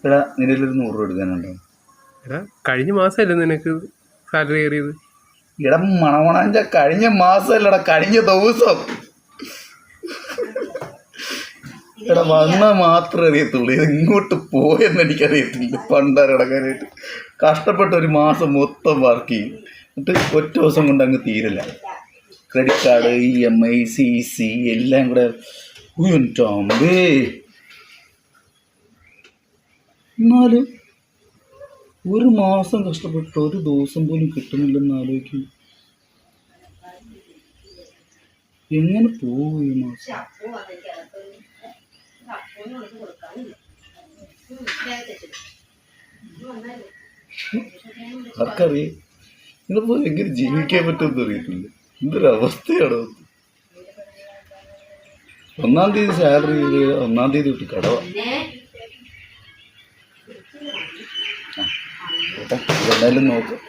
എടാ നിന്റെ ഒരു 100 രൂപ എടുക്കാനുണ്ടോ? എടാ കഴിഞ്ഞ മാസമല്ലേ നിനക്ക് സാലറി കയറിയത്? എടാ മണമണാഞ്ച കഴിഞ്ഞ മാസമല്ലടാ, കഴിഞ്ഞ ദിവസം. എടാ വന്നാൽ മാത്രമേ അറിയത്തുള്ളൂ, ഇത് ഇങ്ങോട്ട് പോയെന്ന് എനിക്കറിയത്തില്ല. പണ്ടാരടക്കാനായിട്ട് കഷ്ടപ്പെട്ട ഒരു മാസം മൊത്തം വർക്ക് ചെയ്യും, എന്നിട്ട് ഒറ്റ ദിവസം കൊണ്ട് അങ്ങ് തീരില്ല. ക്രെഡിറ്റ് കാർഡ്, EMI, CC എല്ലാം കൂടെ. അമ്പേ എന്നാലും ഒരു മാസം കഷ്ടപ്പെട്ട് ഒരു ദിവസം പോലും കിട്ടുന്നില്ലെന്ന് ആലോചിക്കും. എങ്ങനെ പോകും ഈ മാസം? ആർക്കറിയാം നിങ്ങളിപ്പോ എങ്ങനെ ജീവിക്കാൻ പറ്റുമെന്ന് അറിയത്തില്ല. എന്തൊരവസ്ഥയാണോ? 1-ാം തീയതി സാലറി 1-ാം തീയതി തൊട്ട് കടവാ. എന്തായാലും നോക്കാം.